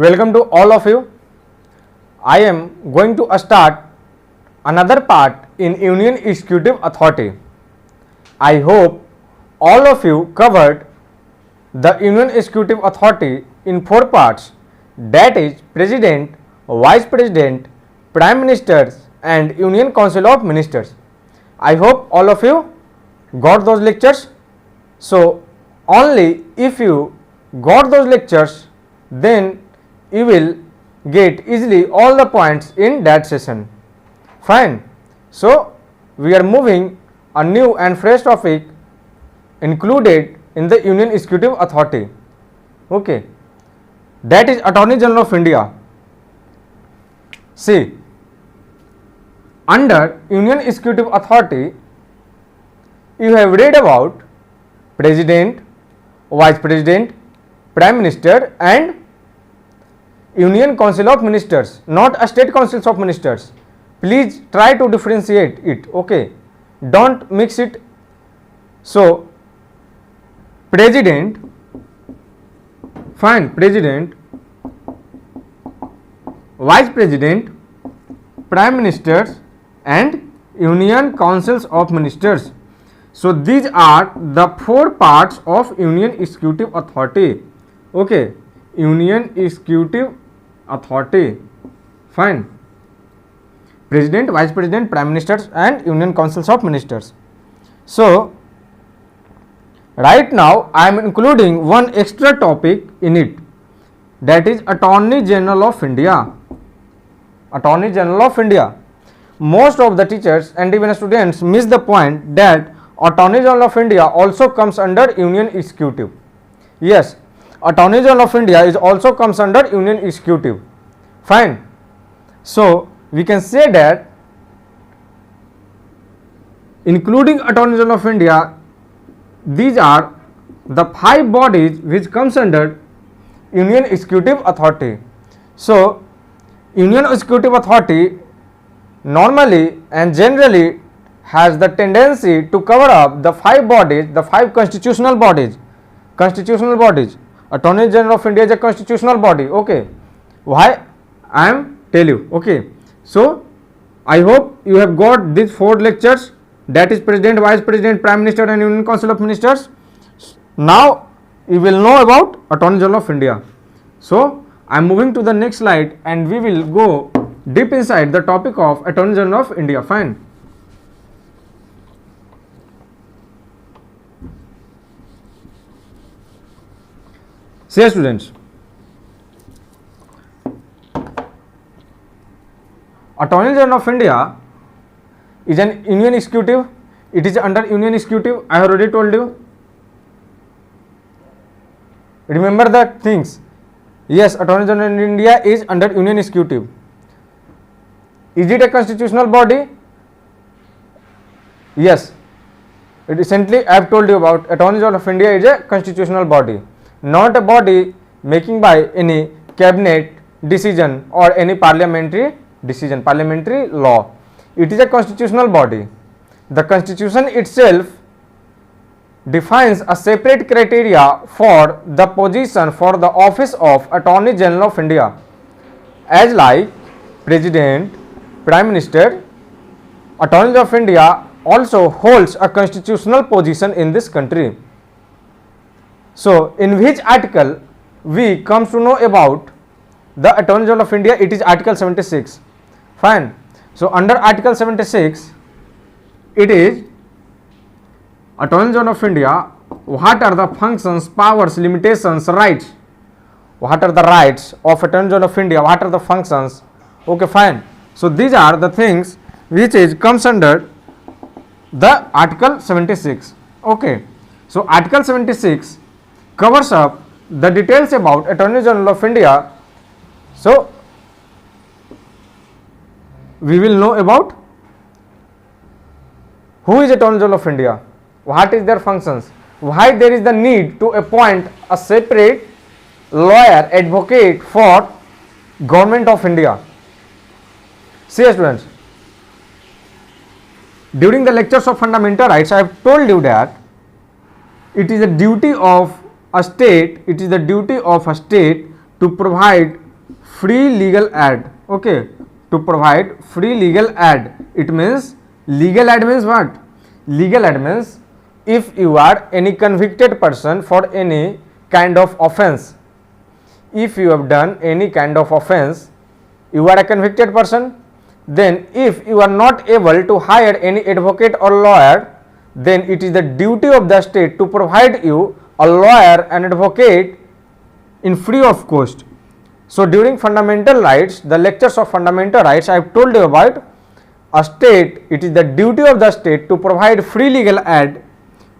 Welcome to all of you. I am going to start another part in Union Executive Authority. I hope all of you covered the Union Executive Authority in 4 parts, that is President, Vice President, Prime Ministers and Union Council of Ministers. I hope all of you got those lectures. So only if you got those lectures, then you will get easily all the points in that session. Fine. So we are moving a new and fresh topic included in the Union Executive Authority. Okay, that is Attorney General of India. See, under Union Executive Authority, you have read about President, Vice President, Prime Minister and Union Council of Ministers, not a State Councils of Ministers. Please try to differentiate it. Okay, don't mix it. So President, fine, President, Vice President, Prime Ministers and Union Councils of Ministers. So these are the 4 parts of Union Executive Authority. Okay, Union Executive Authority, fine, President, Vice President, Prime Ministers and Union Councils of Ministers. So right now I am including one extra topic in it, that is Attorney General of India. Attorney General of India. Most of the teachers and even students miss the point that Attorney General of India also comes under Union Executive. Yes, Attorney General of India is also comes under Union Executive. Fine. So we can say that including Attorney General of India, these are the 5 bodies which comes under Union Executive Authority. So Union Executive Authority normally and generally has the tendency to cover up the 5 bodies, the 5 constitutional bodies. Constitutional bodies. Attorney General of India is a constitutional body. Okay, why I am tell you. Okay, so I hope you have got these 4 lectures, that is President, Vice President, Prime Minister and Union Council of Ministers. Now you will know about Attorney General of India. So I am moving to the next slide and we will go deep inside the topic of Attorney General of India. Fine. See students, Attorney General of India is an Union Executive. It is under Union Executive. I have already told you. Remember the things. Yes, Attorney General of India is under Union Executive. Is it a constitutional body? Yes. Recently I have told you about Attorney General of India is a constitutional body, not a body making by any cabinet decision or any parliamentary decision, parliamentary law. It is a constitutional body. The constitution itself defines a separate criteria for the position for the office of Attorney General of India, as like President, Prime Minister. Attorney General of India also holds a constitutional position in this country. So in which article we come to know about the Attorney General of India? It is Article 76. Fine. So under Article 76, it is Attorney General of India. What are the functions, powers, limitations, rights? What are the rights of Attorney General of India? What are the functions? Okay, fine. So these are the things which is comes under the Article 76. Okay. So Article 76 covers up the details about Attorney General of India. So we will know about who is Attorney General of India, what is their functions, why there is the need to appoint a separate lawyer advocate for Government of India. See students, during the lectures of fundamental rights I have told you that it is a duty of a state, to provide free legal aid. Okay, to provide free legal aid. It means legal aid means what? Legal aid means if you are any convicted person for any kind of offense, if you have done any kind of offense, you are a convicted person, then if you are not able to hire any advocate or lawyer, then it is the duty of the state to provide you a lawyer and advocate in free of cost. So during fundamental rights, the lectures of fundamental rights, I have told you about a state, it is the duty of the state to provide free legal aid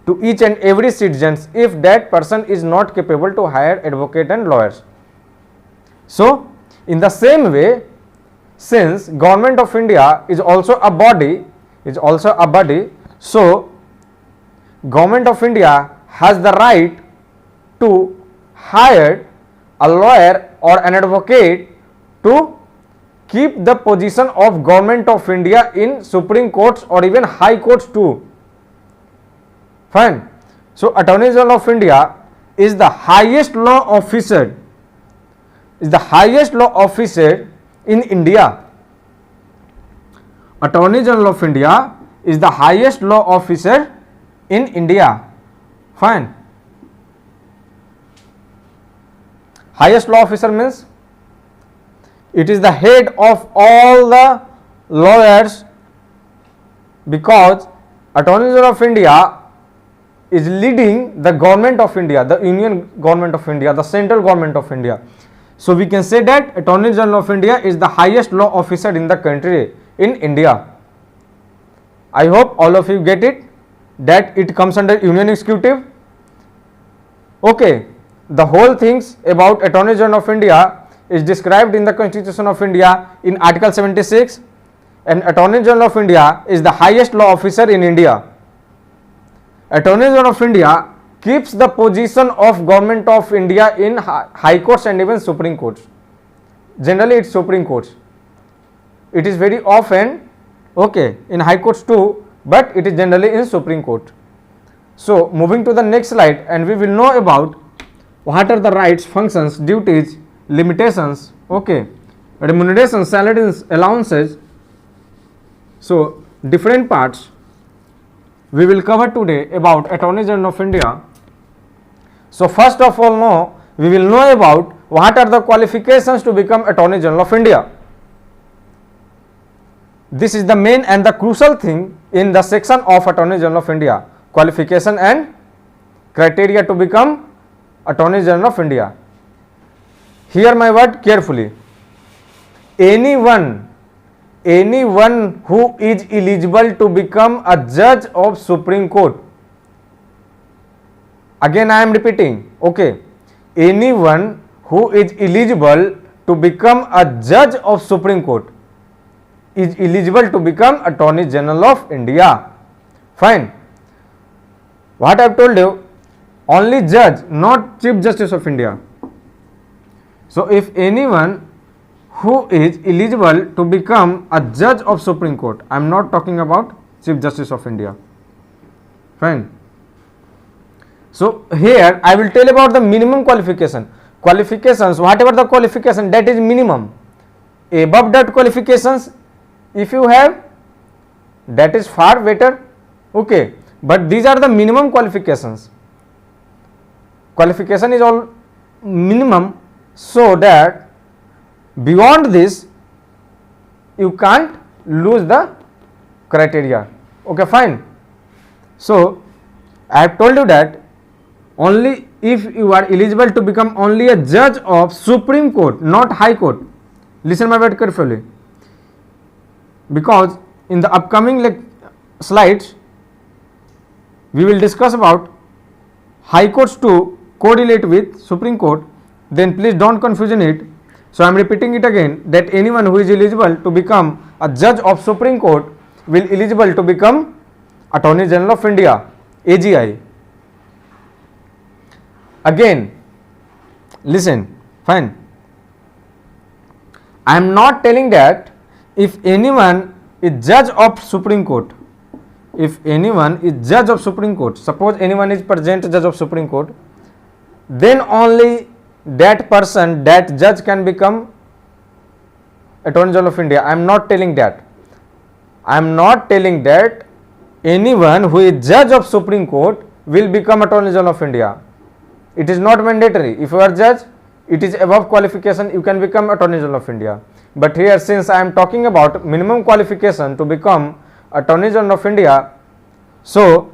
to each and every citizen if that person is not capable to hire advocate and lawyers. So in the same way, since Government of India is also a body, so Government of India has the right to hire a lawyer or an advocate to keep the position of Government of India in Supreme Courts or even High Courts too. Fine. So Attorney General of India is the highest law officer, in India. Attorney General of India is the highest law officer in India. Fine. Highest law officer means it is the head of all the lawyers, because Attorney General of India is leading the Government of India, the Union Government of India, the Central Government of India. So we can say that Attorney General of India is the highest law officer in the country, in India. I hope all of you get it, that it comes under Union Executive. Okay, the whole things about Attorney General of India is described in the Constitution of India in Article 76, and Attorney General of India is the highest law officer in India. Attorney General of India keeps the position of Government of India in High Courts and even Supreme Courts. Generally it's Supreme Courts. It is very often, okay, in High Courts too, but it is generally in Supreme Court. So moving to the next slide, and we will know about what are the rights, functions, duties, limitations, okay, remunerations, salaries, allowances. So different parts we will cover today about Attorney General of India. So first of all, we will know about what are the qualifications to become Attorney General of India. This is the main and the crucial thing in the section of Attorney General of India, qualification and criteria to become Attorney General of India. Hear my word carefully. Anyone who is eligible to become a judge of Supreme Court, again I am repeating, okay, anyone who is eligible to become a judge of Supreme Court is eligible to become Attorney General of India. Fine. What I have told you, only judge, not Chief Justice of India. So if anyone who is eligible to become a judge of Supreme Court, I am not talking about Chief Justice of India. Fine. So here I will tell about the minimum qualifications, whatever the qualification, that is minimum. Above that qualifications, if you have, that is far better, okay, but these are the minimum qualifications. Qualification is all minimum, so that beyond this you can't lose the criteria. Okay, fine. So I have told you that only if you are eligible to become only a judge of Supreme Court, not High Court. Listen my word carefully, because in the upcoming slides we will discuss about High Courts to correlate with Supreme Court, then please don't confusion it. So I am repeating it again, that anyone who is eligible to become a judge of Supreme Court will eligible to become Attorney General of India, AGI. Again, listen, fine. I am not telling that if anyone is judge of Supreme Court, suppose anyone is present judge of Supreme Court, then only that person, that judge can become Attorney General of India. I am not telling that. I am not telling that anyone who is judge of Supreme Court will become Attorney General of India. It is not mandatory. If you are judge, it is above qualification, you can become Attorney General of India. But here, since I am talking about minimum qualification to become Attorney General of India, so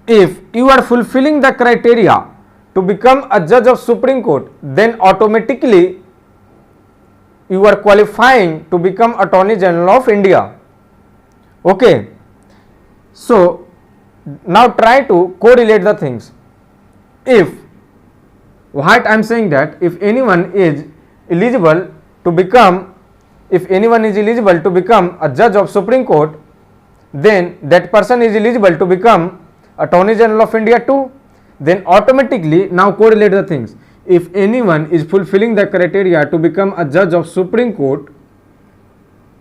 if you are fulfilling the criteria to become a judge of Supreme Court, then automatically you are qualifying to become Attorney General of India. Okay. So now try to correlate the things. If what I am saying that if anyone is eligible to become a judge of Supreme Court, then that person is eligible to become Attorney General of India too. Then automatically now correlate the things. If anyone is fulfilling the criteria to become a judge of Supreme Court,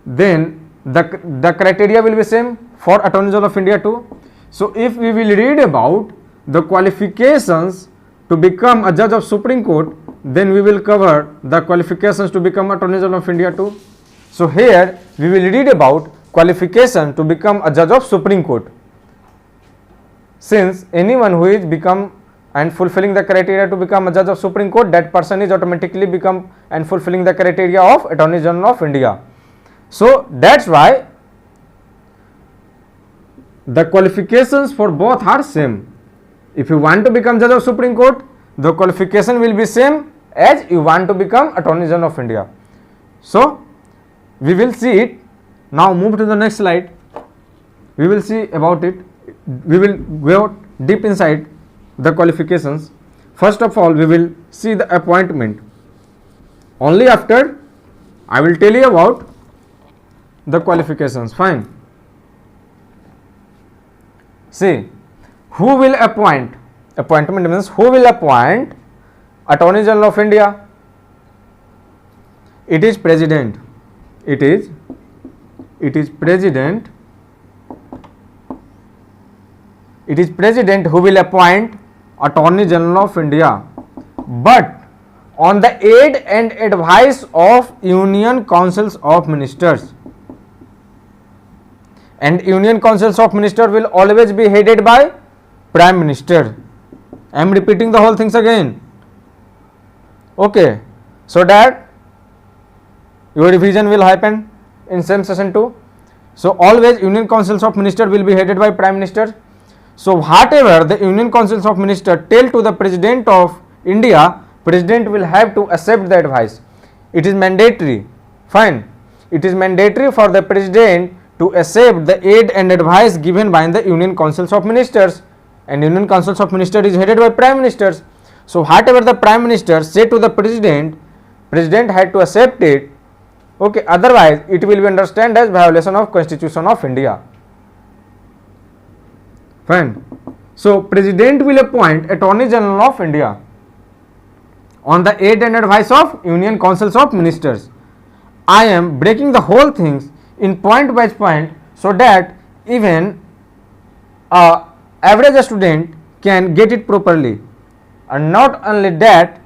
then the criteria will be same for Attorney General of India too. So if we will read about the qualifications to become a judge of Supreme Court, then we will cover the qualifications to become Attorney General of India too. So here we will read about qualification to become a judge of Supreme Court. Since anyone who is become and fulfilling the criteria to become a judge of Supreme Court, that person is automatically become and fulfilling the criteria of Attorney General of India. So that's why the qualifications for both are same. If you want to become judge of Supreme Court, the qualification will be same as you want to become Attorney General of India. So we will see it. Now move to the next slide. We will see about it. We will go deep inside the qualifications. First of all, we will see the appointment. Only after I will tell you about the qualifications. Fine. See, who will appoint? Appointment means who will appoint Attorney General of India? It is President. It is President. It is President who will appoint Attorney General of India, but on the aid and advice of Union Councils of Ministers. And Union Councils of Ministers will always be headed by Prime Minister. I am repeating the whole things again. Okay, so that your revision will happen in same session too. So always Union Councils of Ministers will be headed by Prime Minister. So whatever the Union Councils of Ministers tell to the President of India, President will have to accept the advice. It is mandatory. Fine. It is mandatory for the President to accept the aid and advice given by the Union Councils of Ministers, and Union Councils of Ministers is headed by Prime Ministers. So whatever the Prime Minister say to the President, President had to accept it. Okay, otherwise it will be understood as violation of Constitution of India. Fine. So President will appoint Attorney General of India on the aid and advice of Union Councils of Ministers. I am breaking the whole things in point by point so that even a average student can get it properly. And not only that,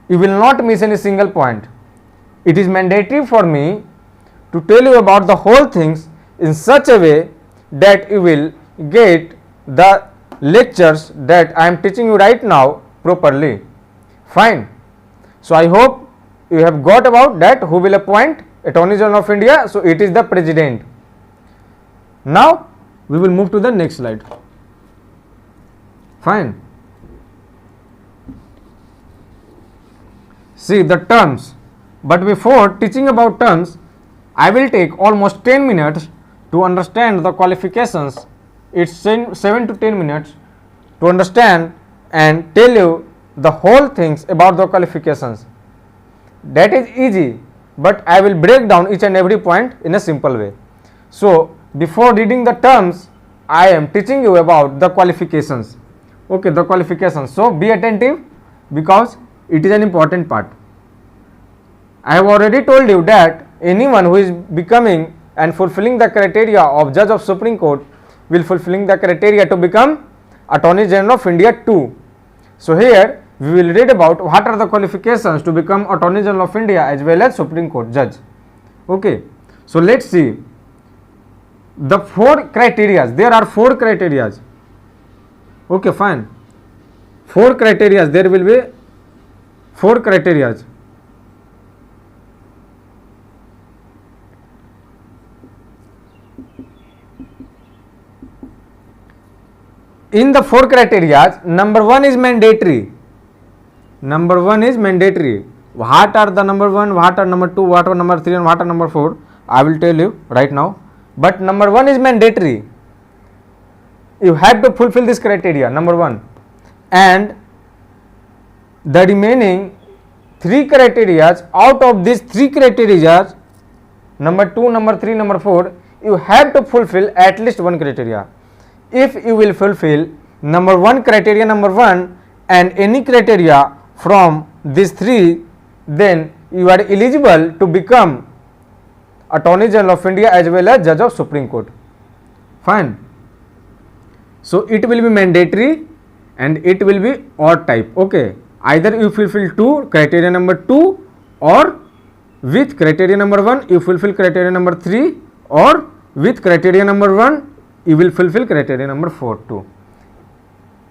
you will not miss any single point. It is mandatory for me to tell you about the whole things in such a way that you will get the lectures that I am teaching you right now properly. Fine. So I hope you have got about that who will appoint Attorney General of India. So it is the President. Now we will move to the next slide. Fine. See the terms. But before teaching about terms, I will take almost 10 minutes to understand the qualifications. It's 7 to 10 minutes to understand and tell you the whole things about the qualifications. That is easy, but I will break down each and every point in a simple way. So before reading the terms, I am teaching you about the qualifications. Okay, the qualifications. So be attentive because it is an important part. I have already told you that anyone who is becoming and fulfilling the criteria of Judge of Supreme Court will fulfilling the criteria to become Attorney General of India too. So here we will read about what are the qualifications to become Attorney General of India as well as Supreme Court judge. Okay, so let's see the 4 criteria. There are 4 criteria. Okay, fine. 4 criteria. There will be 4 criteria. In the 4 criteria, number 1 is mandatory. Number 1 is mandatory. What are the number 1, what are number 2, what are number 3 and what are number 4? I will tell you right now. But number 1 is mandatory. You have to fulfill this criteria, number 1. And the remaining 3 criteria, out of these 3 criteria, number 2, number 3, number 4, you have to fulfill at least 1 criteria. If you will fulfill number 1 criteria number 1 and any criteria from these 3, then you are eligible to become Attorney General of India as well as Judge of Supreme Court. Fine. So it will be mandatory and it will be odd type. Okay. Either you fulfill 2 criteria number 2 or with criteria number 1 you fulfill criteria number 3 or with criteria number 1 you will fulfill criteria number 4 too.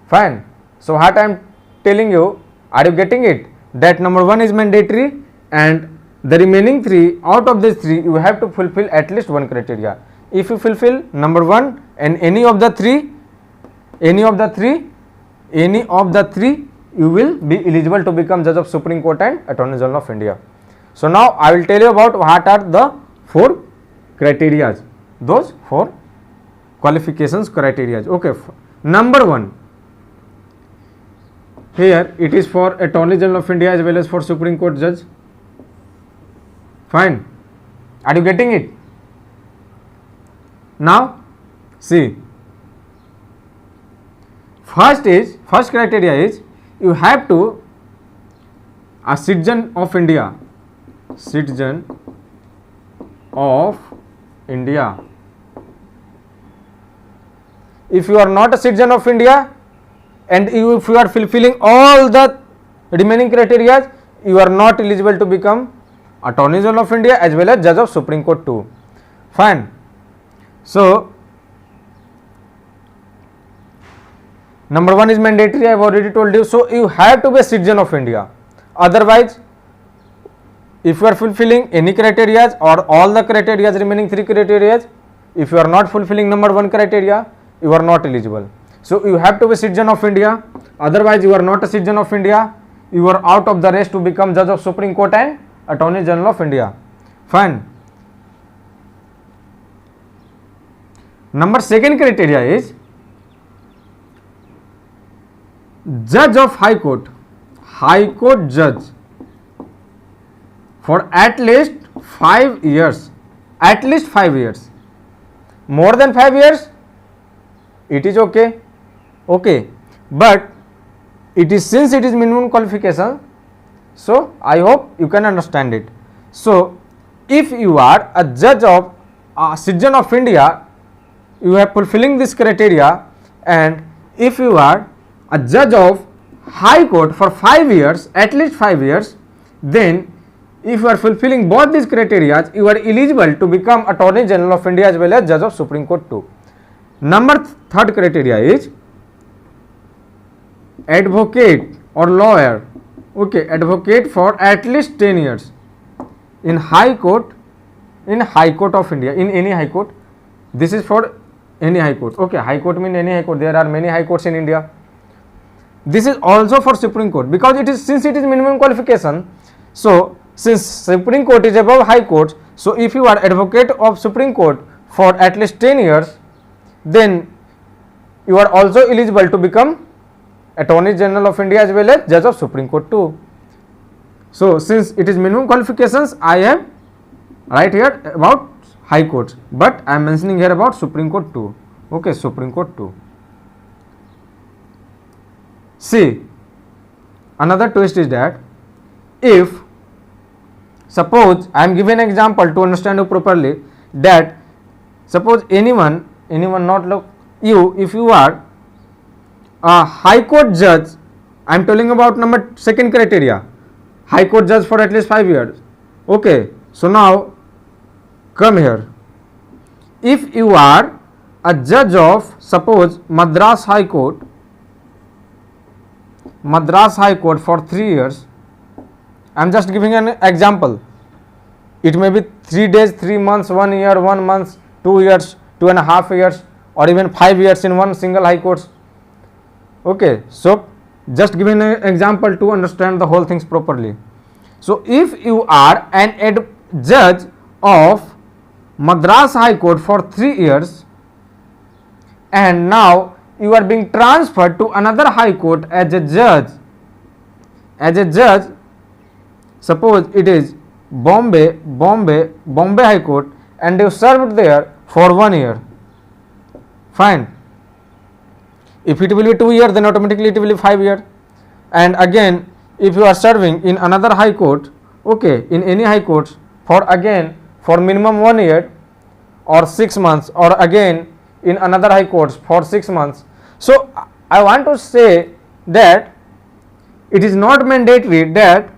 Fine. So what I am telling you, are you getting it? That number 1 is mandatory and the remaining 3, out of these 3 you have to fulfill at least 1 criteria. If you fulfill number 1 and any of the 3, you will be eligible to become Judge of Supreme Court and Attorney General of India. So now I will tell you about what are the 4 criteria, those 4 qualifications criteria. Okay, number 1, here it is for Attorney General of India as well as for Supreme Court judge. Fine. Are you getting it? Now see, first criteria is you have to a citizen of India. If you are not a citizen of India and if you are fulfilling all the remaining criteria, you are not eligible to become Attorney General of India as well as Judge of Supreme Court too. Fine. So number 1 is mandatory, I have already told you. So you have to be a citizen of India. Otherwise, if you are fulfilling any criteria or all the criteria, remaining 3 criteria, if you are not fulfilling number 1 criteria, you are not eligible. So you have to be citizen of India. Otherwise, you are not a citizen of India. You are out of the race to become Judge of Supreme Court and Attorney General of India. Fine. Number 2nd criteria is Judge of High Court judge for at least 5 years. At least 5 years. More than 5 years, it is okay. Okay. But it is, since it is minimum qualification, so I hope you can understand it. So if you are a judge of a citizen of India, you are fulfilling this criteria, and if you are a judge of High Court for 5 years, at least 5 years, then if you are fulfilling both these criteria, you are eligible to become Attorney General of India as well as Judge of Supreme Court too. Number 3rd criteria is advocate or lawyer. Okay, advocate for at least 10 years in High Court, of India, in any High Court. This is for any High Court. Okay, High Court means any High Court. There are many High Courts in India. This is also for Supreme Court because it is, since it is minimum qualification. So since Supreme Court is above High Court, so if you are advocate of Supreme Court for at least 10 years, then you are also eligible to become Attorney General of India as well as Judge of Supreme Court too. So since it is minimum qualifications, I am right here about High Court, but I am mentioning here about Supreme Court too. Okay, Supreme Court too. See, another twist is that if suppose I am giving an example to understand you properly, that suppose anyone not look you, if you are a High Court judge I am telling about number second criteria, High Court judge for at least 5 years. Okay, so now come here. If you are a judge of, suppose, Madras High Court for 3 years, I am just giving an example. It may be 3 days, 3 months, 1 year, 1 month, 2 years, 2.5 years, or even 5 years in one single high court. Okay, so just giving an example to understand the whole things properly. So if you are an judge of Madras High Court for 3 years and now you are being transferred to another high court as a judge, suppose it is Bombay High Court, and you served there for 1 year. Fine. If it will be 2 years, then automatically it will be 5 years. And again, if you are serving in another high court, okay, in any high court for minimum 1 year or 6 months, or again in another high court for 6 months. So I want to say that it is not mandatory that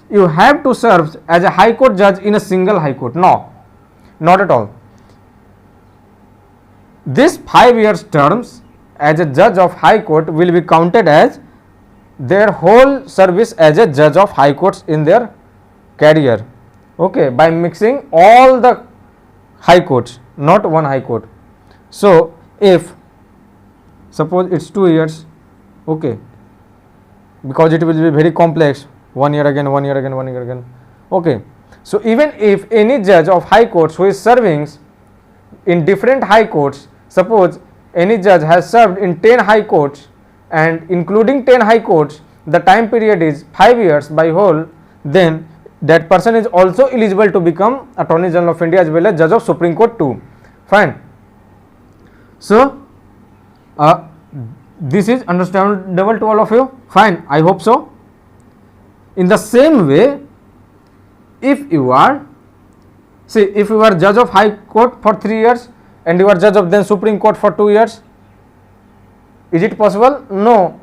you have to serve as a high court judge in a single high court. No, not at all. This 5 years terms as a judge of high court will be counted as their whole service as a judge of high courts in their career. Okay, by mixing all the high courts, not one high court. So if suppose it's 2 years, okay, because it will be very complex, 1 year again, 1 year again, 1 year again. Okay, so even if any judge of high courts who is serving in different high courts, suppose any judge has served in 10 high courts and including 10 high courts the time period is 5 years by whole, then that person is also eligible to become Attorney General of India as well as Judge of Supreme Court too. Fine. So this is understandable to all of you. Fine, I hope so. In the same way, if you are judge of high court for 3 years and you are judge of then Supreme Court for 2 years, is it possible? No,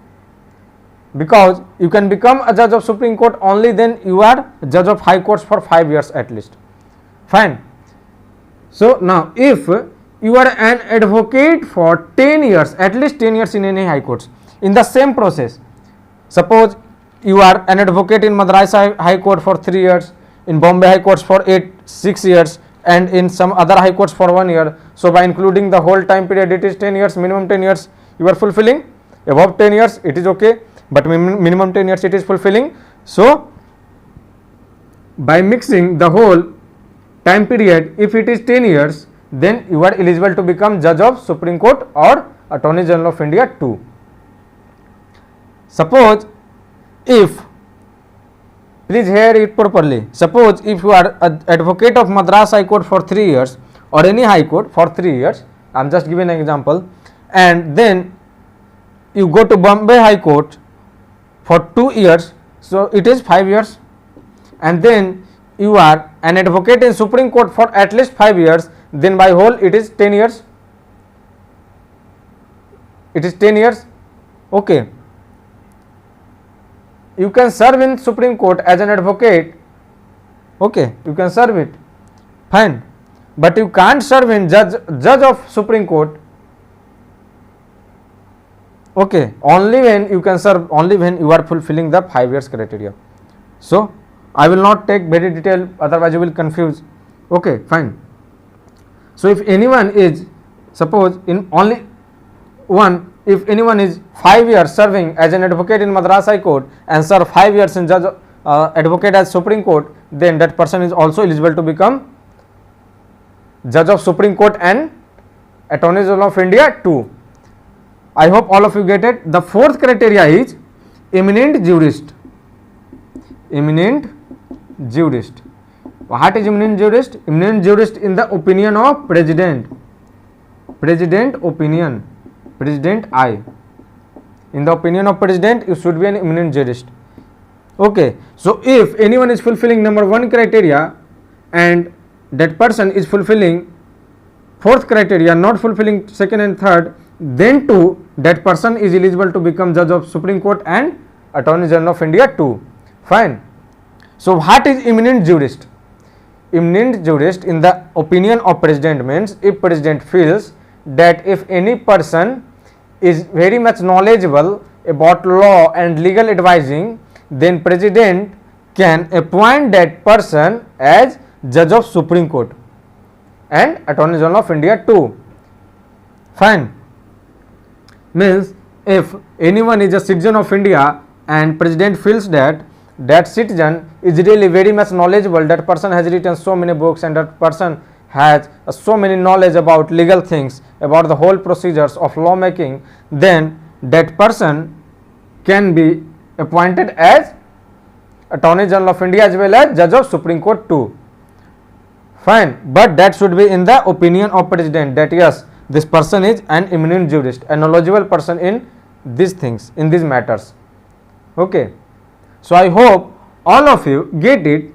because you can become a judge of Supreme Court only then you are judge of high courts for 5 years at least. Fine. So now if you are an advocate for 10 years, at least 10 years in any high courts, in the same process, suppose you are an advocate in Madras High Court for 3 years, in Bombay High Courts for 6 years, and in some other high courts for 1 year. So by including the whole time period, it is 10 years, minimum 10 years you are fulfilling. Above 10 years it is okay, but minimum 10 years it is fulfilling. So by mixing the whole time period, if it is 10 years, then you are eligible to become judge of Supreme Court or Attorney General of India too. Suppose if, please hear it properly, suppose if you are an advocate of Madras High Court for 3 years or any high court for 3 years, I am just giving an example, and then you go to Bombay High Court for 2 years, so it is 5 years, and then you are an advocate in Supreme Court for at least 5 years, then by whole it is 10 years. It is 10 years. Okay. You can serve in Supreme Court as an advocate. Okay, you can serve it. Fine. But you can't serve in judge of Supreme Court. Okay, only when you can serve, only when you are fulfilling the 5 years criteria. So I will not take very detail, otherwise you will confuse. Okay, fine. So if anyone is, suppose in only one, if anyone is 5 years serving as an advocate in Madras High Court and serve 5 years in judge advocate as Supreme Court, then that person is also eligible to become judge of Supreme Court and Attorney General of India too. I hope all of you get it. The fourth criteria is eminent jurist. Eminent jurist. What is eminent jurist? Eminent jurist in the opinion of President. President opinion. President I. In the opinion of President, you should be an eminent jurist. Okay. So if anyone is fulfilling number 1 criteria and that person is fulfilling 4th criteria, not fulfilling 2nd and 3rd, then too that person is eligible to become judge of Supreme Court and Attorney General of India 2. Fine. So what is eminent jurist? Eminent jurist in the opinion of president means if president feels that if any person is very much knowledgeable about law and legal advising, then president can appoint that person as judge of Supreme Court and Attorney General of India too. Fine. Means if anyone is a citizen of India and president feels that that citizen is really very much knowledgeable, that person has written so many books and that person has so many knowledge about legal things, about the whole procedures of lawmaking, then that person can be appointed as Attorney General of India as well as Judge of Supreme Court too. Fine, but that should be in the opinion of president, that yes, this person is an eminent jurist, a knowledgeable person in these things, in these matters. Okay, so I hope all of you get it.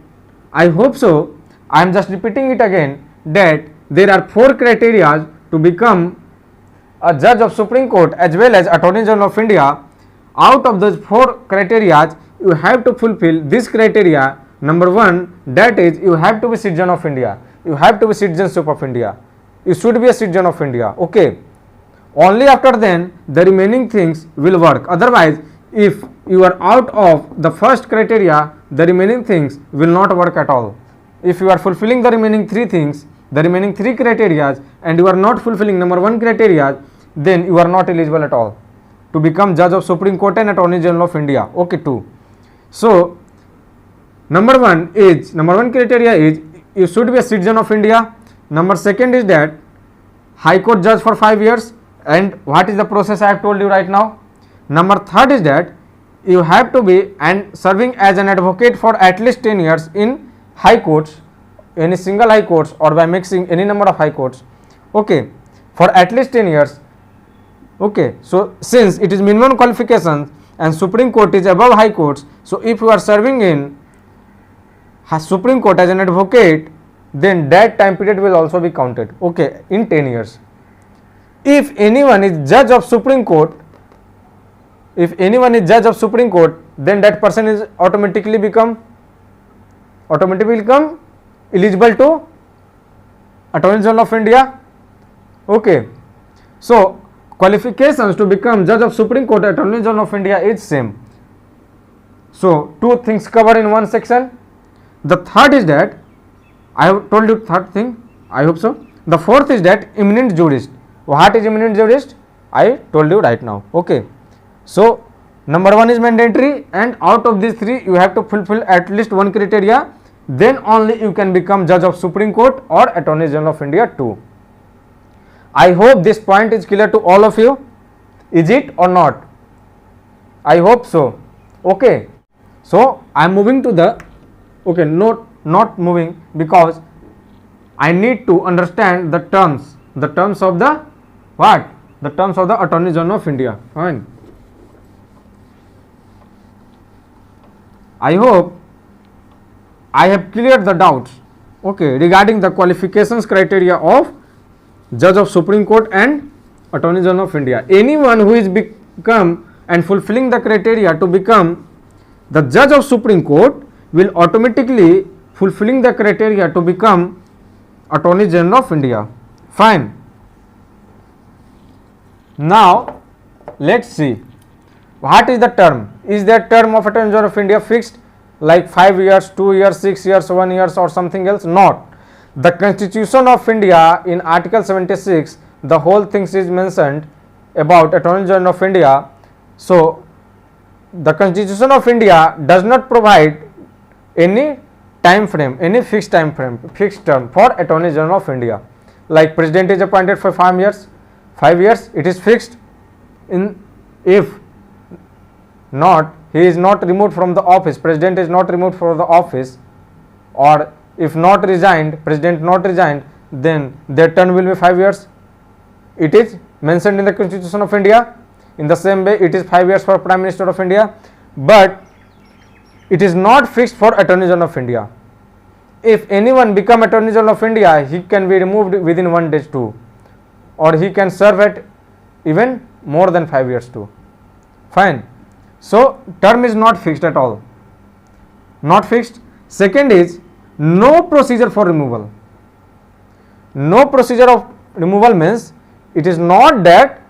I hope so. I am just repeating it again that there are 4 criteria to become a judge of Supreme Court as well as Attorney General of India. Out of those 4 criteria, you have to fulfill this criteria. Number 1, that is you have to be citizen of India. You have to be citizenship of India. You should be a citizen of India. Okay. Only after then the remaining things will work. Otherwise, if you are out of the first criteria, the remaining things will not work at all. If you are fulfilling the remaining 3 things, the remaining 3 criteria, and you are not fulfilling number 1 criteria, then you are not eligible at all to become judge of Supreme Court and Attorney General of India. Okay, 2. So number 1 criteria is you should be a citizen of India. Number 2 is that High Court judge for 5 years, and what is the process I have told you right now. Number 3 is that you have to be and serving as an advocate for at least 10 years in high courts, any single high courts or by mixing any number of high courts. Okay, for at least 10 years. Okay, so since it is minimum qualifications and Supreme Court is above high courts, so if you are serving in Supreme Court as an advocate, then that time period will also be counted. Okay, in 10 years. If anyone is judge of Supreme Court, then that person is automatically become eligible to Attorney General of India. Okay, so qualifications to become judge of Supreme Court, Attorney General of India is same. So 2 things covered in 1 section. The 3rd is that I have told you 3rd thing, I hope so. The 4th is that eminent jurist. What is eminent jurist? I told you right now. Okay, so number 1 is mandatory, and out of these 3 you have to fulfill at least 1 criteria, then only you can become judge of Supreme Court or Attorney General of India too. I hope this point is clear to all of you. Is it or not? I hope so. Okay, so I am moving to the not moving because I need to understand the terms of the what? The terms of the Attorney General of India. Fine. I hope I have cleared the doubts, okay, regarding the qualifications criteria of Judge of Supreme Court and Attorney General of India. Anyone who is become and fulfilling the criteria to become the Judge of Supreme Court will automatically fulfilling the criteria to become Attorney General of India. Fine. Now let's see what is the term. Is that term of Attorney General of India fixed like 5 years, 2 years, 6 years, 1 year or something else? Not. The Constitution of India in Article 76, the whole things is mentioned about Attorney General of India. So the Constitution of India does not provide any time frame, any fixed time frame, fixed term for Attorney General of India. Like President is appointed for 5 years, it is fixed. If not, he is not removed from the office, President is not removed from the office, or if not resigned, President not resigned, then their term will be 5 years. It is mentioned in the Constitution of India. In the same way, it is 5 years for Prime Minister of India, but it is not fixed for Attorney General of India. If anyone become Attorney General of India, he can be removed within 1 day too, or he can serve at even more than 5 years too. Fine. So term is not fixed at all, not fixed. Second is no procedure for removal. No procedure of removal means it is not that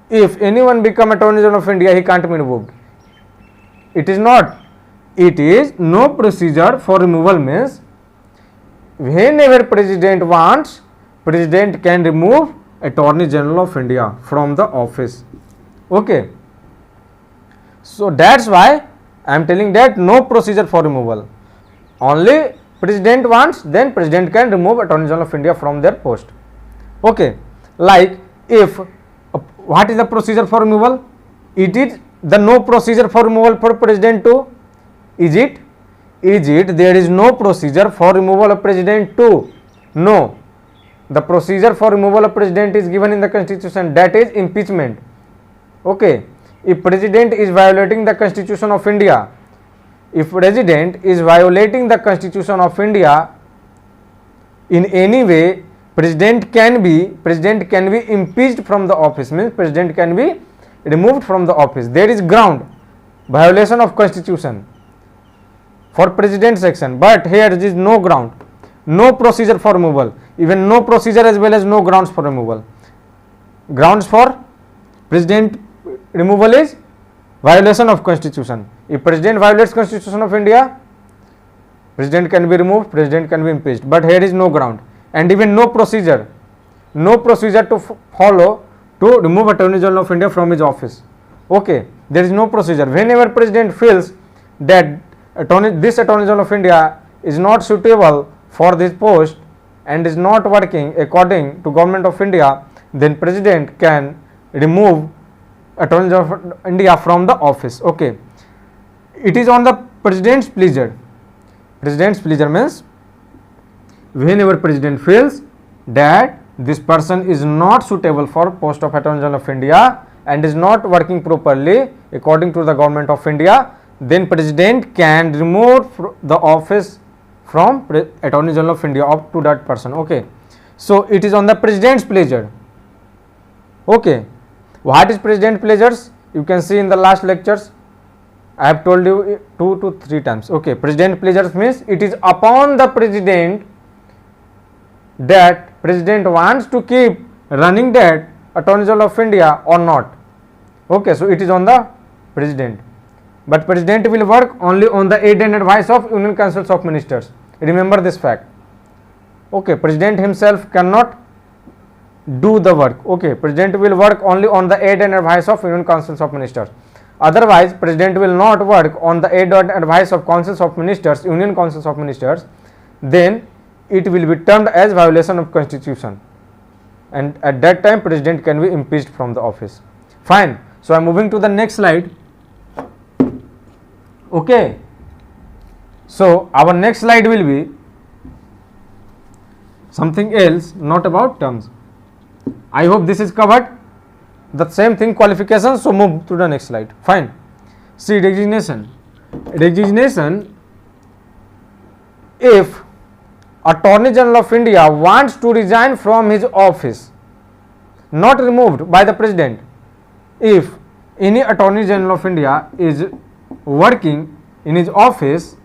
if anyone become Attorney General of India he can't be removed. It is not. It is no procedure for removal means whenever president wants, president can remove Attorney General of India from the office. Okay. So that's why I am telling that no procedure for removal. Only president wants, then president can remove Attorney General of India from their post. Okay. Like if what is the procedure for removal? It is the no procedure for removal for president too. Is it? Is it there is no procedure for removal of president too? No. The procedure for removal of president is given in the constitution, that is impeachment. Okay. If president is violating the constitution of India, if president is violating the constitution of India in any way, president can be impeached from the office, means president can be removed from the office. There is ground, violation of constitution for president section, but here there is no ground, no procedure for removal, even no procedure as well as no grounds for removal. Grounds for president removal is violation of constitution. If president violates constitution of India, president can be removed, president can be impeached, but here is no ground and even no procedure to follow to remove Attorney General of India from his office. Okay, there is no procedure. Whenever president feels that this Attorney General of India is not suitable for this post and is not working according to Government of India, then president can remove Attorney General of India from the office. Okay, it is on the president's pleasure. President's pleasure means whenever president feels that this person is not suitable for post of Attorney General of India and is not working properly according to the Government of India, then president can remove the office from Attorney General of India up to that person. Okay, so it is on the president's pleasure. Okay, what is president pleasures? You can see in the last lectures. I have told you 2 to 3 times. Okay, president pleasures means it is upon the president that president wants to keep running that Attorney General of India or not. Okay, so it is on the president, but president will work only on the aid and advice of Union Councils of Ministers. Remember this fact. Okay, president himself cannot do the work. Okay, president will work only on the aid and advice of Union Councils of Ministers. Otherwise, president will not work on the aid and advice of Councils of Ministers, Union Councils of Ministers. Then it will be termed as violation of constitution, and at that time president can be impeached from the office. Fine. So I am moving to the next slide. Okay, so our next slide will be something else, not about terms. I hope this is covered. The same thing, qualifications. So move to the next slide. Fine. See, resignation. Resignation, if Attorney General of India wants to resign from his office, not removed by the president. If any Attorney General of India is working in his office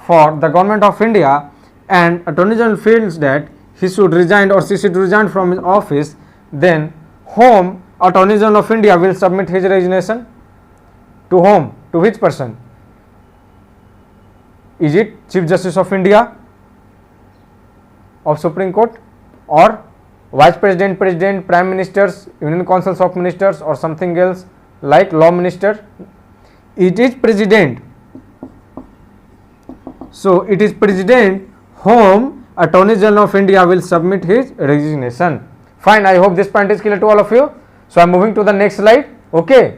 for the Government of India and Attorney General feels that he should resign or she should resign from his office, then whom Attorney General of India will submit his resignation? To whom? To which person? Is it Chief Justice of India of Supreme Court, or Vice President, President, Prime Ministers, Union Councils of Ministers, or something else like Law Minister? It is President. So it is President whom Attorney General of India will submit his resignation. Fine, I hope this point is clear to all of you. So I am moving to the next slide. Okay,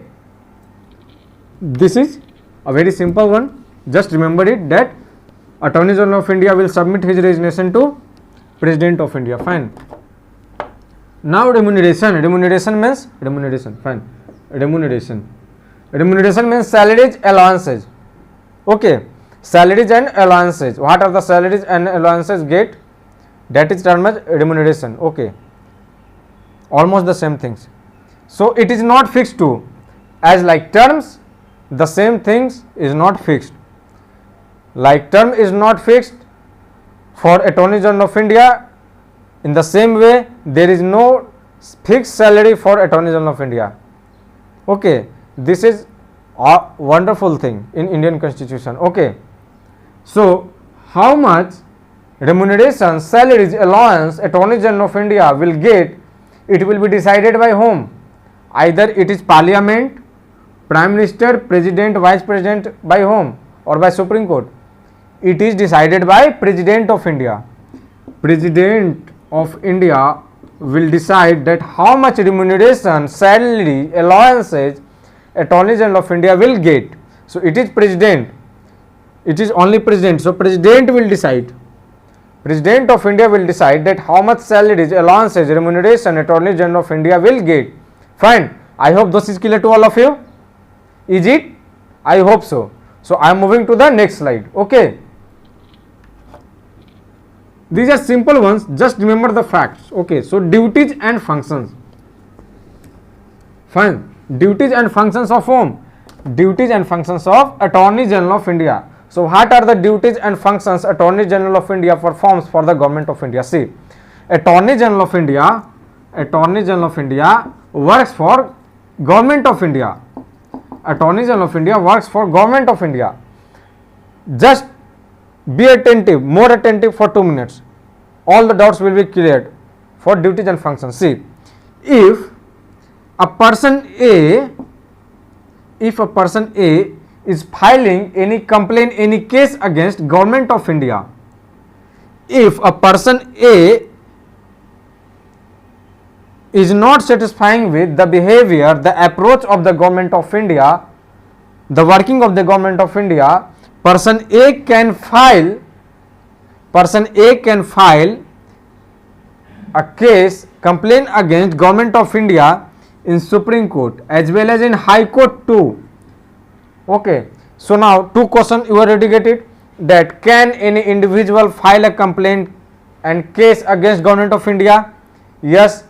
this is a very simple one. Just remember it, that Attorney General of India will submit his resignation to President of India. Fine. Now remuneration. Remuneration means remuneration. Fine. Remuneration. Remuneration means salaries, allowances. Okay. Salaries and allowances. What are the salaries and allowances get? That is termed as remuneration. Okay. Almost the same things. So it is not fixed to as like terms the same things is not fixed. Like term is not fixed for Attorney General of India, in the same way there is no fixed salary for Attorney General of India. Okay, this is a wonderful thing in Indian Constitution. Okay, so how much remuneration, salaries, allowance Attorney General of India will get, it will be decided by whom? Either it is Parliament, Prime Minister, President, Vice President, by whom, or by Supreme Court? It is decided by President of India. President of India will decide that how much remuneration, salary, allowances Attorney General of India will get. So it is President. It is only President. So President will decide. President of India will decide that how much salaries, allowances, remuneration Attorney General of India will get. Fine. I hope this is clear to all of you. Is it? I hope so. So I am moving to the next slide. Okay. These are simple ones. Just remember the facts. Okay. So duties and functions. Fine. Duties and functions of whom? Duties and functions of Attorney General of India. So what are the duties and functions Attorney General of India performs for the Government of India? See, Attorney General of India works for Government of India. Attorney General of India works for Government of India. Just be attentive, more attentive for 2 minutes. All the doubts will be cleared for duties and functions. See, if a person A is filing any complaint, any case against Government of India, if a person A is not satisfying with the behavior, the approach of the Government of India, the working of the Government of India, person A can file a case, complaint against Government of India in Supreme Court as well as in High Court too. Okay, so now 2 questions you already get it, that can any individual file a complaint and case against Government of India? Yes.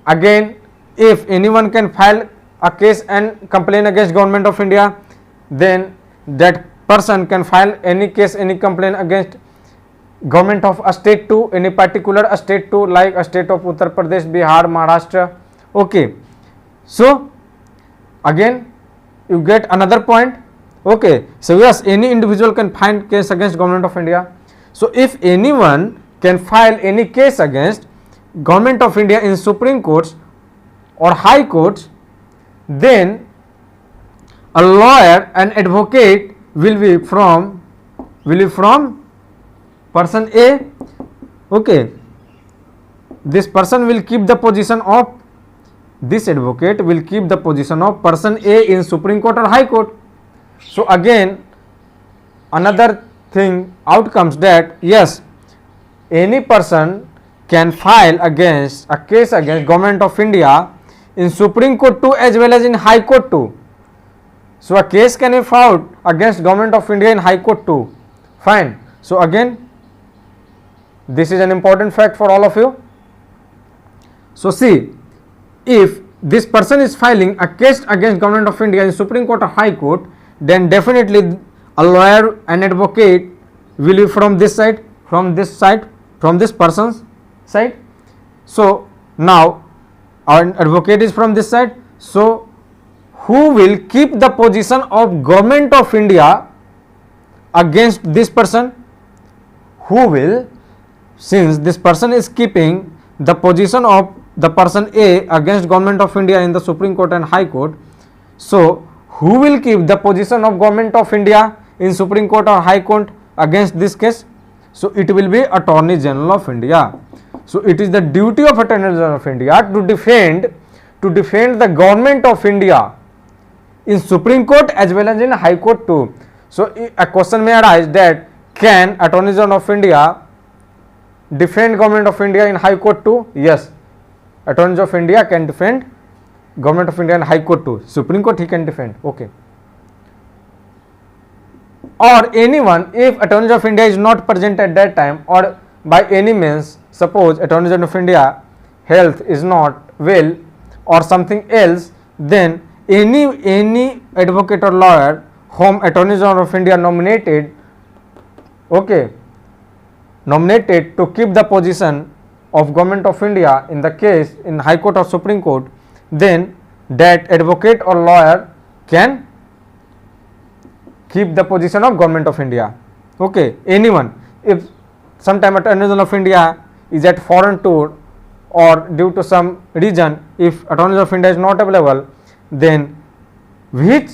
Again, if anyone can file a case and complaint against Government of India, then that person can file any case, any complaint against government of a state too, any particular state too, like a state of Uttar Pradesh, Bihar, Maharashtra. Okay, so again you get another point. Okay, so yes, any individual can file case against Government of India. So if anyone can file any case against Government of India in Supreme Courts or High Courts, then a lawyer, an advocate will be from person A. Okay, this person will keep the position of, this advocate will keep the position of person A in Supreme Court or High Court. So again, another thing outcomes that yes, any person can file against a case against Government of India in Supreme Court too as well as in High Court too. So a case can be filed against Government of India in High Court too. Fine. So again, this is an important fact for all of you. So see, if this person is filing a case against Government of India in Supreme Court or High Court, then definitely a lawyer, an advocate will be from this side, from this side, from this person's side. So now our advocate is from this side. So who will keep the position of Government of India against this person? Who will, since this person is keeping the position of the person A against Government of India in the Supreme Court and High Court, so who will keep the position of Government of India in Supreme Court or High Court against this case? So it will be Attorney General of India. So it is the duty of Attorney General of India to defend the Government of India in Supreme Court as well as in High Court too. So a question may arise that can Attorney General of India defend Government of India in High Court too? Yes, Attorney General of India can defend Government of India in High Court too. Supreme Court he can defend. Okay. Or anyone, if Attorney General of India is not present at that time, or by any means, suppose Attorney General of India health is not well or something else, then any advocate or lawyer whom Attorney General of India nominated, okay, nominated to keep the position of Government of India in the case in High Court or Supreme Court, then that advocate or lawyer can keep the position of Government of India. Okay, anyone. If sometime Attorney General of India is at foreign tour or due to some reason, if Attorney General of India is not available, then which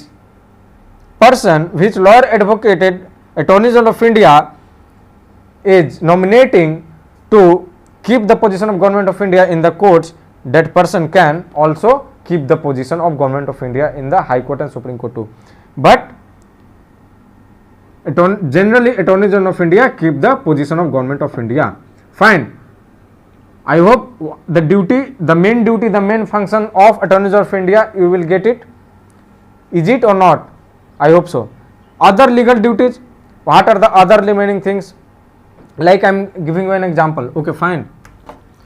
lawyer advocated Attorney General of India is nominating to keep the position of Government of India in the courts, that person can also keep the position of Government of India in the High Court and Supreme Court too. But generally Attorney General of India keep the position of Government of India. Fine. I hope the main function of Attorney General of India, you will get it. Is it or not? I hope so. Other legal duties, what are the other remaining things? Like I am giving you an example. Okay, fine.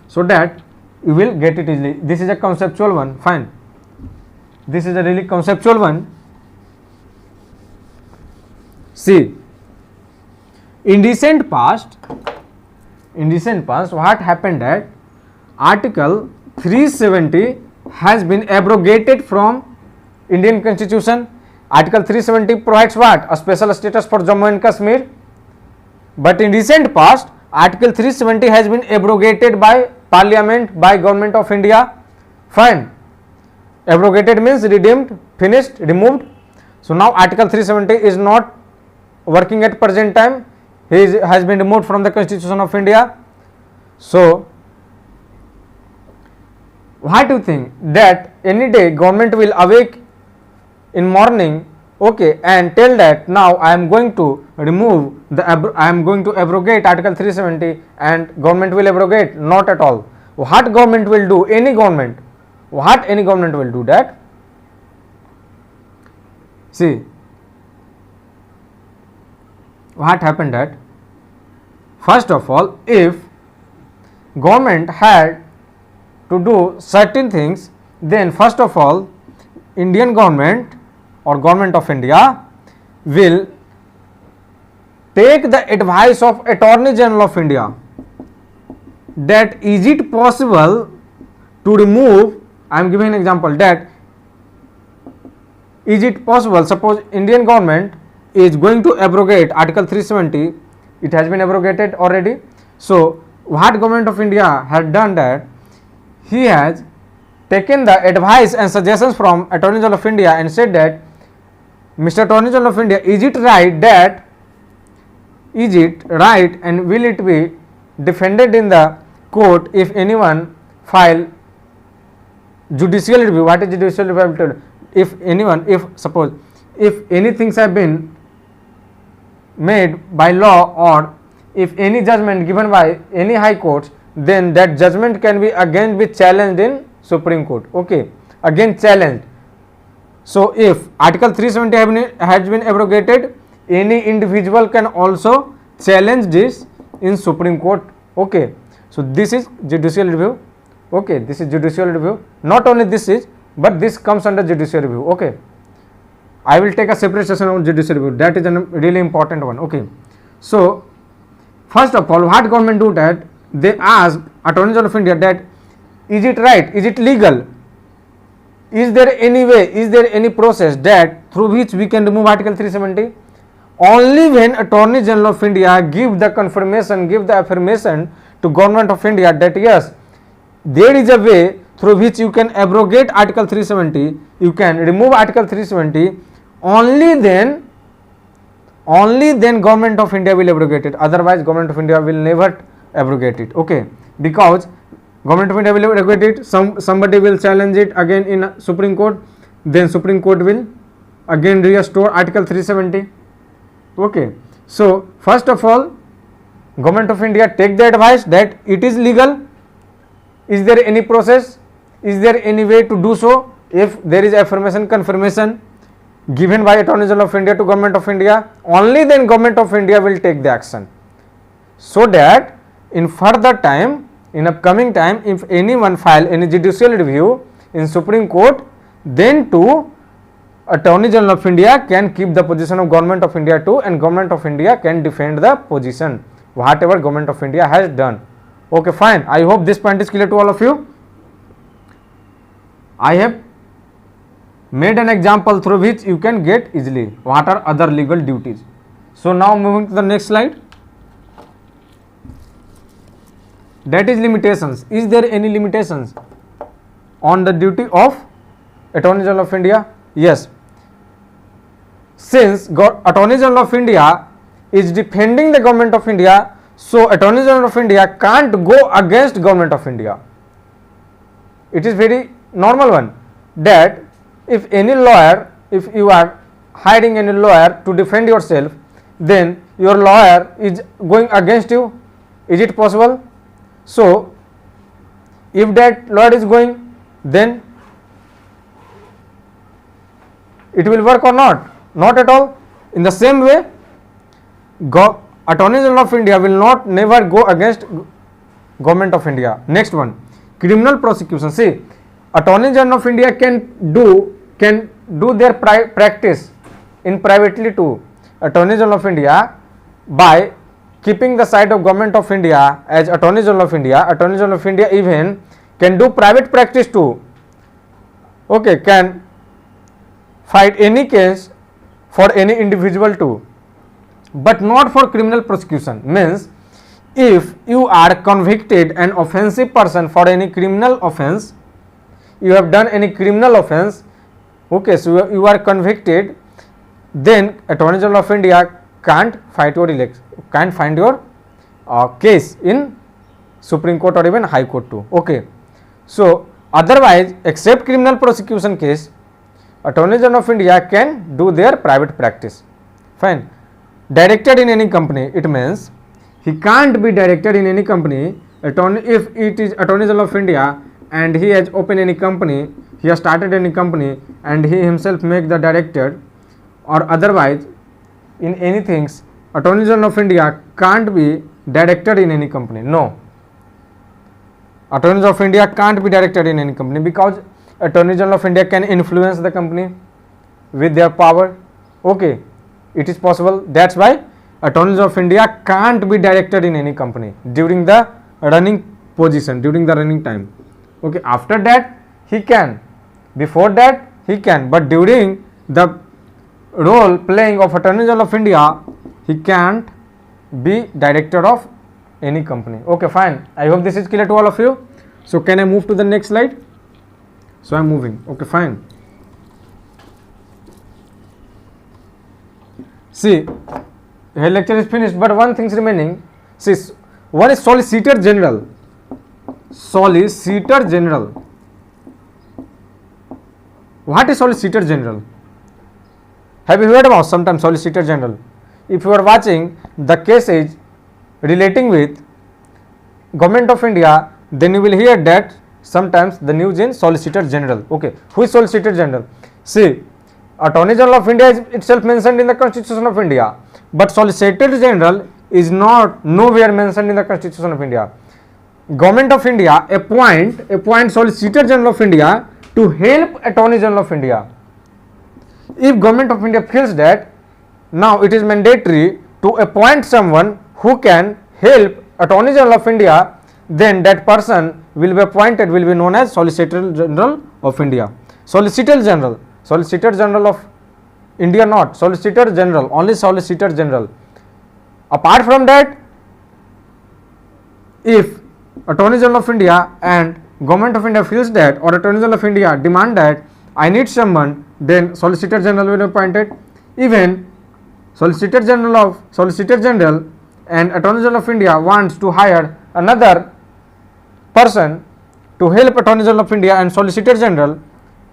So that you will get it easily. This is a conceptual one. Fine. This is a really conceptual one. See, in recent past, what happened that Article 370 has been abrogated from Indian Constitution. Article 370 provides what? A special status for Jammu and Kashmir. But in recent past, Article 370 has been abrogated by Parliament, by Government of India. Fine. Abrogated means redeemed, finished, removed. So now Article 370 is not working at present time. He has been removed from the Constitution of India. So what do you think? That any day government will awake in morning, okay, and tell that now I am going to remove I am going to abrogate Article 370, and government will abrogate? Not at all. What government will do? Any government. What any government will do that? See, what happened that first of all, if government had to do certain things, then first of all Indian government or Government of India will take the advice of Attorney General of India, that is it possible to remove, I am giving an example, that is it possible, suppose Indian government is going to abrogate Article 370, it has been abrogated already. So what Government of India had done, that he has taken the advice and suggestions from Attorney General of India and said that, Mr. Attorney General of India, is it right and will it be defended in the court if anyone file judicial review? What is judicial review? If any things have been made by law, or if any judgment given by any high court, then that judgment can be again be challenged in Supreme Court. Okay, again challenged. So if Article 370 has been abrogated, any individual can also challenge this in Supreme Court. Okay, so this is judicial review. Okay, this is judicial review. Not only this is, but this comes under judicial review. Okay, I will take a separate session on judicial review. That is a really important one. Okay, so first of all, what government do that? They ask Attorney General of India that is it right? Is it legal? Is there any way? Is there any process that through which we can remove Article 370? Only when Attorney General of India give the confirmation, give the affirmation to Government of India that yes, there is a way through which you can abrogate Article 370, you can remove Article 370, only then Government of India will abrogate it. Otherwise Government of India will never abrogate it. Okay, because Government of India will abrogate it, somebody will challenge it again in Supreme Court, then Supreme Court will again restore Article 370. Okay, so first of all, Government of India take the advice that it is legal. Is there any process? Is there any way to do so? If there is affirmation, confirmation given by Attorney General of India to Government of India, only then Government of India will take the action. So that in further time, in upcoming time, if anyone file any judicial review in Supreme Court, then too Attorney General of India can keep the position of Government of India too, and Government of India can defend the position whatever Government of India has done. Okay, fine. I hope this point is clear to all of you. I have made an example through which you can get easily what are other legal duties. So now moving to the next slide. That is limitations. Is there any limitations on the duty of Attorney General of India? Yes. Since Attorney General of India is defending the Government of India, so Attorney General of India can't go against Government of India. It is very normal one that if any lawyer, if you are hiring any lawyer to defend yourself, then your lawyer is going against you. Is it possible? So if that lawyer is going, then it will work or not? Not at all. In the same way, Attorney General of India will not never go against Government of India. Next one, criminal prosecution. See, Attorney General of India can do their practice in privately too. Attorney General of India, by keeping the side of Government of India as Attorney General of India, Attorney General of India even can do private practice too. Okay, can fight any case for any individual too, but not for criminal prosecution. Means if you are convicted an offensive person for any criminal offense, you have done any criminal offense, okay, so you are convicted, then Attorney General of India can't fight your election, can't find your case in Supreme Court or even High Court too. Okay, so otherwise, except criminal prosecution case, Attorney General of India can do their private practice. Fine. Directed in any company, it means he can't be directed in any company. If it is Attorney General of India and he has opened any company, he has started any company and he himself make the director, or otherwise in any things, Attorney General of India can't be directed in any company. No. Attorney General of India can't be directed in any company because Attorney General of India can influence the company with their power. Okay, it is possible. That's why Attorney General of India can't be directed in any company during the running position, during the running time. Okay, after that he can, before that he can, but during the role playing of Attorney General of India, he can't be director of any company. Okay, fine. I hope this is clear to all of you. So can I move to the next slide? So I am moving. Okay, fine. See, here lecture is finished, but one thing is remaining. See, one is Solicitor General. Solicitor General. What is Solicitor General? Have you heard about sometimes Solicitor General? If you are watching the cases relating with Government of India, then you will hear that sometimes the news in Solicitor General. Okay, who is Solicitor General? See, Attorney General of India is itself mentioned in the Constitution of India, but Solicitor General is not nowhere mentioned in the Constitution of India. Government of India appoint Solicitor General of India to help Attorney General of India. If Government of India feels that now it is mandatory to appoint someone who can help Attorney General of India, then that person will be appointed, will be known as Solicitor General of India. Solicitor General of India, not Solicitor General, only Solicitor General. Apart from that, if Attorney General of India and Government of India feels that, or Attorney General of India demand that I need someone, then Solicitor General will be appointed. Even Solicitor General and Attorney General of India wants to hire another person to help Attorney General of India and Solicitor General,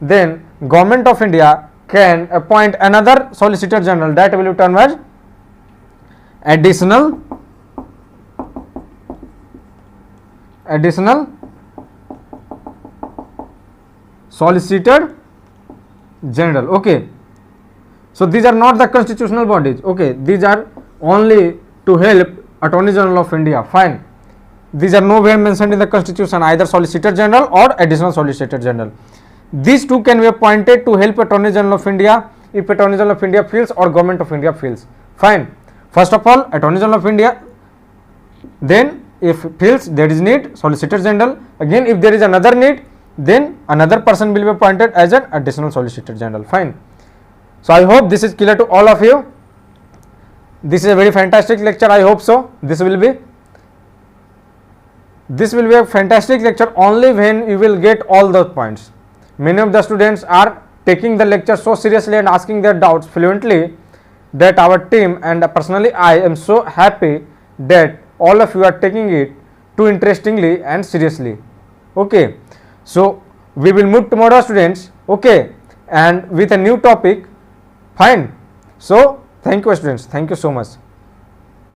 then Government of India can appoint another Solicitor General, that will be termed as additional Solicitor General. Okay, so these are not the constitutional bodies. Okay, these are only to help Attorney General of India. Fine, these are nowhere mentioned in the Constitution, either Solicitor General or additional Solicitor General. These two can be appointed to help Attorney General of India if Attorney General of India feels or Government of India feels. Fine. First of all, Attorney General of India, then if feels there is need, Solicitor General. Again, if there is another need, then another person will be appointed as an additional Solicitor General. Fine. So I hope this is clear to all of you. This is a very fantastic lecture. I hope so. This will be a fantastic lecture only when you will get all the points. Many of the students are taking the lecture so seriously and asking their doubts fluently that our team and personally I am so happy that all of you are taking it too interestingly and seriously. Okay, so we will move tomorrow, students. Okay, and with a new topic. Fine. So thank you, students. Thank you so much.